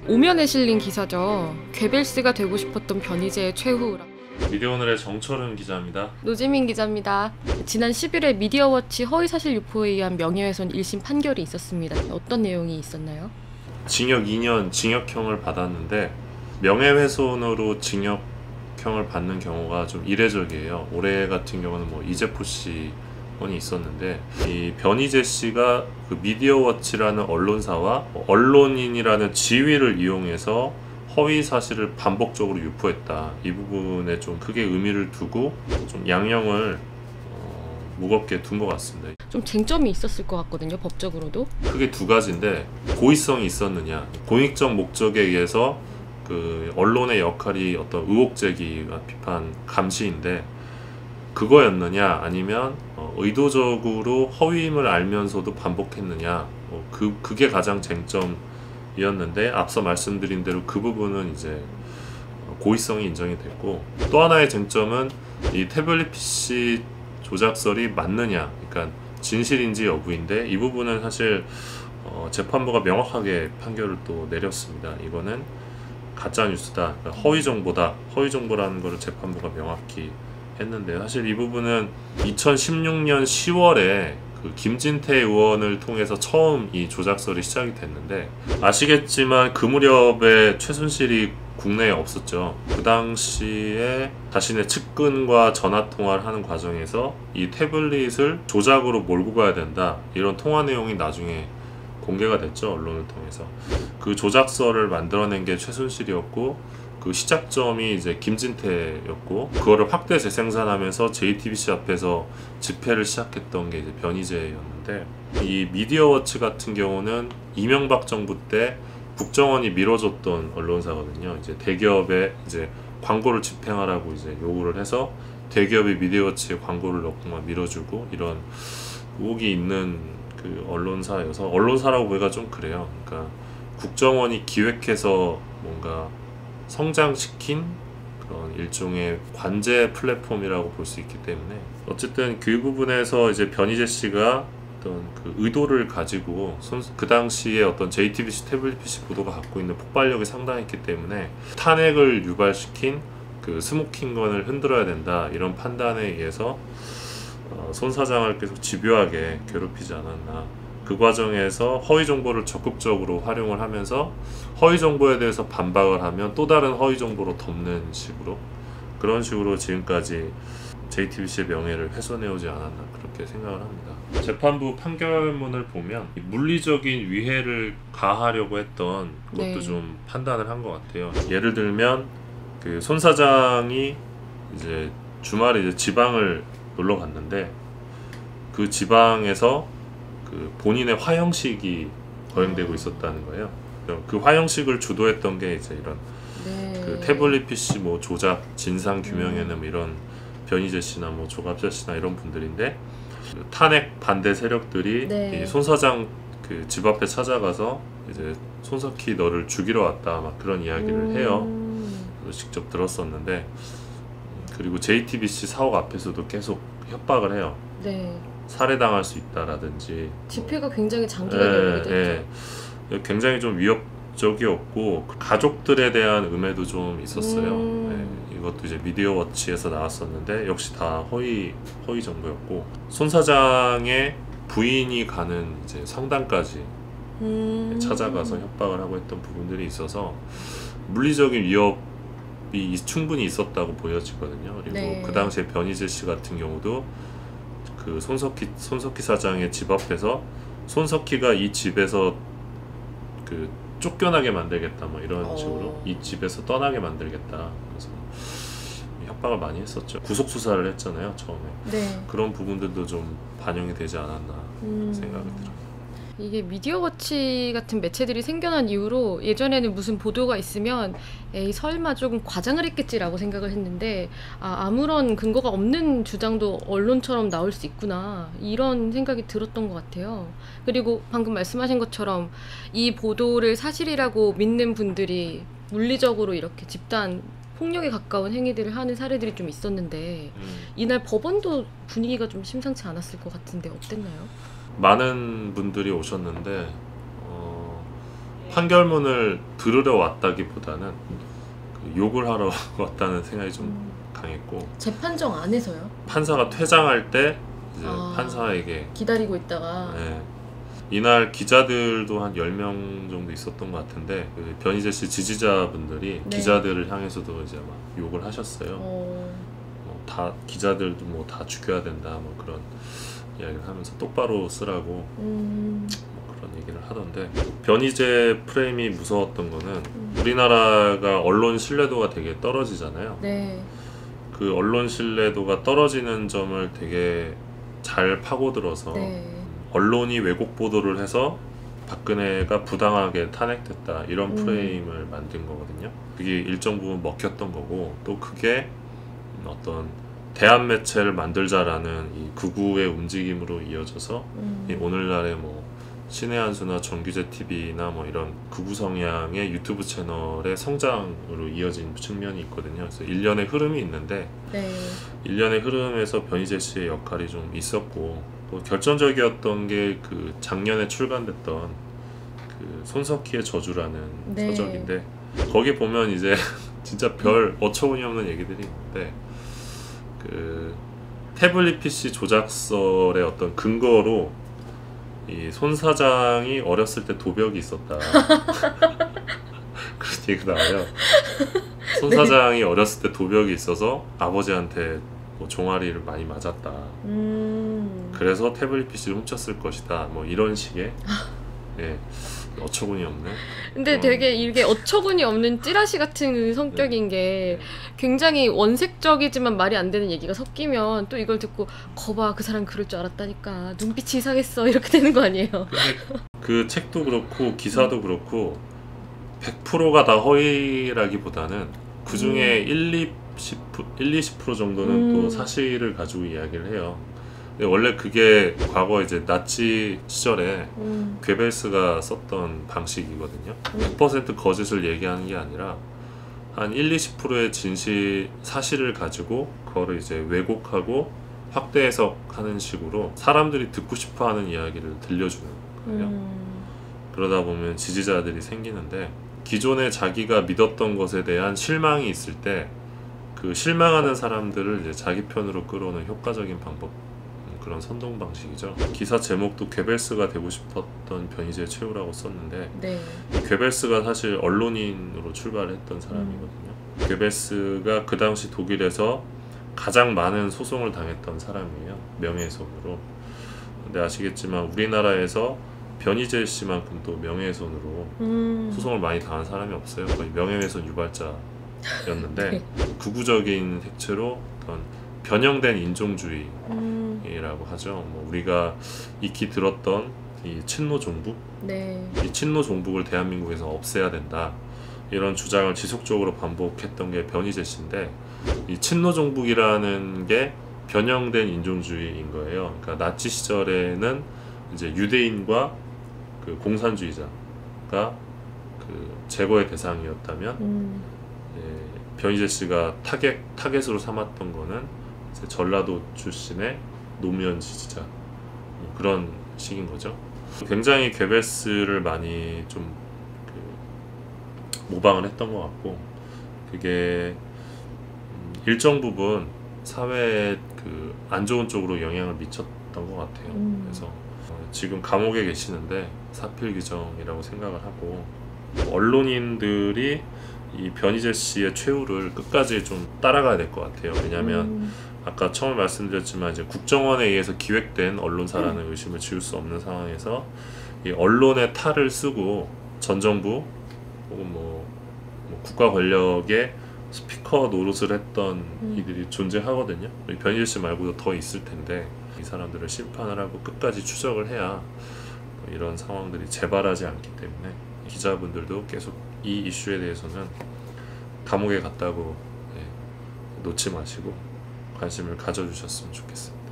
오면에 실린 기사죠. 괴벨스가 되고 싶었던 변희재의 최후라고. 미디어오늘의 정철은 기자입니다. 노지민 기자입니다. 지난 10일에 미디어워치 허위사실 유포에 의한 명예훼손 1심 판결이 있었습니다. 어떤 내용이 있었나요? 징역 2년 징역형을 받았는데 명예훼손으로 징역형을 받는 경우가 좀 이례적이에요. 올해 같은 경우는 이재포 씨 건이 있었는데, 이 변희재 씨가 그 미디어워치라는 언론사와 언론인이라는 지위를 이용해서 허위 사실을 반복적으로 유포했다. 이 부분에 좀 크게 의미를 두고 좀 양형을 무겁게 둔 것 같습니다. 좀 쟁점이 있었을 것 같거든요, 법적으로도. 크게 두 가지인데, 고의성이 있었느냐, 공익적 목적에 의해서 그 언론의 역할이 어떤 의혹 제기와 비판 감시인데 그거였느냐, 아니면 의도적으로 허위임을 알면서도 반복했느냐, 그게 가장 쟁점이었는데, 앞서 말씀드린 대로 그 부분은 이제 고의성이 인정이 됐고, 또 하나의 쟁점은 이 태블릿 PC 조작설이 맞느냐, 그러니까 진실인지 여부인데, 이 부분은 사실 재판부가 명확하게 판결을 또 내렸습니다. 이거는 가짜뉴스다, 그러니까 허위정보다, 허위정보라는 것을 재판부가 명확히 했는데, 사실 이 부분은 2016년 10월에 그 김진태 의원을 통해서 처음 이 조작설이 시작이 됐는데, 아시겠지만 그 무렵에 최순실이 국내에 없었죠. 그 당시에 자신의 측근과 전화통화를 하는 과정에서 이 태블릿을 조작으로 몰고 가야 된다, 이런 통화 내용이 나중에 공개가 됐죠, 언론을 통해서. 그 조작설을 만들어낸 게 최순실이었고, 그 시작점이 이제 김진태였고, 그거를 확대 재생산하면서 JTBC 앞에서 집회를 시작했던 게 이제 변희재였는데, 이 미디어워치 같은 경우는 이명박 정부 때 국정원이 밀어줬던 언론사거든요. 이제 대기업에 이제 광고를 집행하라고 이제 요구를 해서 대기업이 미디어워치에 광고를 넣고만 밀어주고, 이런 의혹이 있는 그 언론사여서, 언론사라고 보기가 좀 그래요. 그러니까 국정원이 기획해서 뭔가 성장시킨 그런 일종의 관제 플랫폼이라고 볼 수 있기 때문에, 어쨌든 그 부분에서 이제 변희재 씨가 어떤 그 의도를 가지고 그 당시에 어떤 JTBC 태블릿 PC 보도가 갖고 있는 폭발력이 상당했기 때문에 탄핵을 유발시킨 그 스모킹건을 흔들어야 된다, 이런 판단에 의해서 손 사장을 계속 집요하게 괴롭히지 않았나. 그 과정에서 허위 정보를 적극적으로 활용을 하면서 허위 정보에 대해서 반박을 하면 또 다른 허위 정보로 덮는 식으로, 그런 식으로 지금까지 JTBC의 명예를 훼손해오지 않았나, 그렇게 생각을 합니다. 재판부 판결문을 보면 물리적인 위해를 가하려고 했던 것도 네. 좀 판단을 한 것 같아요. 예를 들면 그 손 사장이 이제 주말에 이제 지방을 놀러 갔는데, 그 지방에서 그 본인의 화형식이 거행되고 있었다는 거예요. 그 화형식을 주도했던 게 이제 이런 그 태블릿 PC 조작 진상 규명에는 이런 변희재 씨나 조갑재 씨나 이런 분들인데, 그 탄핵 반대 세력들이 이 손 사장 그 집 앞에 찾아가서 이제 손석희 너를 죽이러 왔다, 막 그런 이야기를 해요. 직접 들었었는데, 그리고 JTBC 사옥 앞에서도 계속 협박을 해요. 살해당할 수 있다라든지. 집회가 굉장히 장기가 되게 됐죠. 굉장히 좀 위협적이었고, 가족들에 대한 음해도 좀 있었어요. 이것도 이제 미디어워치에서 나왔었는데, 역시 다 허위 정보였고, 손 사장의 부인이 가는 이제 성당까지 찾아가서 협박을 하고 했던 부분들이 있어서 물리적인 위협이 충분히 있었다고 보여지거든요. 그리고 그 당시에 변희재 씨 같은 경우도 그 손석희 사장의 집 앞에서 손석희가 이 집에서 그 쫓겨나게 만들겠다, 이런 식으로 이 집에서 떠나게 만들겠다, 그래서 협박을 많이 했었죠. 구속 수사를 했잖아요, 처음에. 그런 부분들도 좀 반영이 되지 않았나 생각이 들어요. 이게 미디어워치 같은 매체들이 생겨난 이후로 예전에는 무슨 보도가 있으면 에이 설마 조금 과장을 했겠지라고 생각을 했는데, 아무런 근거가 없는 주장도 언론처럼 나올 수 있구나, 이런 생각이 들었던 것 같아요. 그리고 방금 말씀하신 것처럼 이 보도를 사실이라고 믿는 분들이 물리적으로 이렇게 집단 폭력에 가까운 행위들을 하는 사례들이 좀 있었는데, 이날 법원도 분위기가 좀 심상치 않았을 것 같은데 어땠나요? 많은 분들이 오셨는데 판결문을 들으러 왔다기보다는 그 욕을 하러 왔다는 생각이 좀 강했고, 재판정 안에서요? 판사가 퇴장할 때 이제 아. 판사에게 기다리고 있다가 네. 이날 기자들도 한 10명 정도 있었던 것 같은데 그 변희재 씨 지지자분들이 네. 기자들을 향해서도 이제 막 욕을 하셨어요. 어, 다 기자들도 뭐 다 죽여야 된다 뭐 그런 이야기를 하면서 똑바로 쓰라고 뭐 그런 얘기를 하던데, 변희재 프레임이 무서웠던 거는 우리나라가 언론 신뢰도가 되게 떨어지잖아요. 네. 그 언론 신뢰도가 떨어지는 점을 되게 잘 파고들어서 네. 언론이 왜곡 보도를 해서 박근혜가 부당하게 탄핵됐다 이런 프레임을 만든 거거든요. 그게 일정 부분 먹혔던 거고, 또 그게 어떤 대한 매체를 만들자라는 이 극우의 움직임으로 이어져서 이 오늘날의 뭐 신의 한수나 정규재 TV나 뭐 이런 극우 성향의 유튜브 채널의 성장으로 이어진 측면이 있거든요. 그래서 일련의 흐름이 있는데 네. 일련의 흐름에서 변희재 씨의 역할이 좀 있었고, 또 결정적이었던 게 그 작년에 출간됐던 그 손석희의 저주라는 네. 서적인데, 거기 보면 이제 진짜 별 어처구니 없는 얘기들이 있는데, 그 태블릿 PC 조작설의 어떤 근거로 이 손 사장이 어렸을 때 도벽이 있었다 그런 얘기가 나와요. 손 사장이 어렸을 때 도벽이 있어서 아버지한테 뭐 종아리를 많이 맞았다. 그래서 태블릿 PC를 훔쳤을 것이다. 뭐 이런 식의 예, 어처구니 없는. 근데 되게 이게 어처구니 없는 찌라시 같은 성격인 게 굉장히 원색적이지만 말이 안 되는 얘기가 섞이면 또 이걸 듣고 거봐 그 사람 그럴 줄 알았다니까 눈빛이 이상했어 이렇게 되는 거 아니에요? 근데 그 책도 그렇고 기사도 그렇고 100%가 다 허위라기보다는 그 중에 1-20% 정도는 또 사실을 가지고 이야기를 해요. 근데 원래 그게 과거 이제 나치 시절에 괴벨스가 썼던 방식이거든요. 100% 거짓을 얘기하는 게 아니라 한 1-20%의 진실 사실을 가지고 그거를 이제 왜곡하고 확대 해석하는 식으로 사람들이 듣고 싶어하는 이야기를 들려주는 거예요. 그러다 보면 지지자들이 생기는데, 기존에 자기가 믿었던 것에 대한 실망이 있을 때 그 실망하는 사람들을 이제 자기 편으로 끌어오는 효과적인 방법, 그런 선동 방식이죠. 기사 제목도 괴벨스가 되고 싶었던 변희재 최후라고 썼는데, 네. 괴벨스가 사실 언론인으로 출발했던 사람이거든요. 괴벨스가 그 당시 독일에서 가장 많은 소송을 당했던 사람이에요. 명예훼손으로. 근데 아시겠지만 우리나라에서 변희재 씨만큼 또 명예훼손으로 소송을 많이 당한 사람이 없어요. 거의 명예훼손 유발자였는데 네. 극우적인 색채로 어떤 변형된 인종주의라고 하죠. 뭐 우리가 익히 들었던 이 친노 종북, 네. 이 친노 종북을 대한민국에서 없애야 된다, 이런 주장을 지속적으로 반복했던 게 변희재 씨인데, 이 친노 종북이라는 게 변형된 인종주의인 거예요. 그러니까 나치 시절에는 이제 유대인과 그 공산주의자가 그 제거의 대상이었다면, 변희재 씨가 타겟으로 삼았던 거는 이제 전라도 출신의 노무현 지지자, 뭐 그런 식인 거죠. 굉장히 괴벨스를 많이 좀 그 모방을 했던 것 같고, 그게 일정 부분 사회에 그 안 좋은 쪽으로 영향을 미쳤던 것 같아요. 그래서 지금 감옥에 계시는데 사필 규정이라고 생각을 하고, 언론인들이 이 변희재 씨의 최후를 끝까지 좀 따라가야 될 것 같아요. 왜냐하면 아까 처음에 말씀드렸지만 이제 국정원에 의해서 기획된 언론사라는 의심을 지울 수 없는 상황에서 이 언론의 탈을 쓰고 전 정부 혹은 뭐 국가 권력의 스피커 노릇을 했던 이들이 존재하거든요. 변희재 씨 말고도 더 있을 텐데, 이 사람들을 심판을 하고 끝까지 추적을 해야 이런 상황들이 재발하지 않기 때문에 기자분들도 계속 이 이슈에 대해서는 감옥에 갔다고 놓지 마시고 관심을 가져주셨으면 좋겠습니다.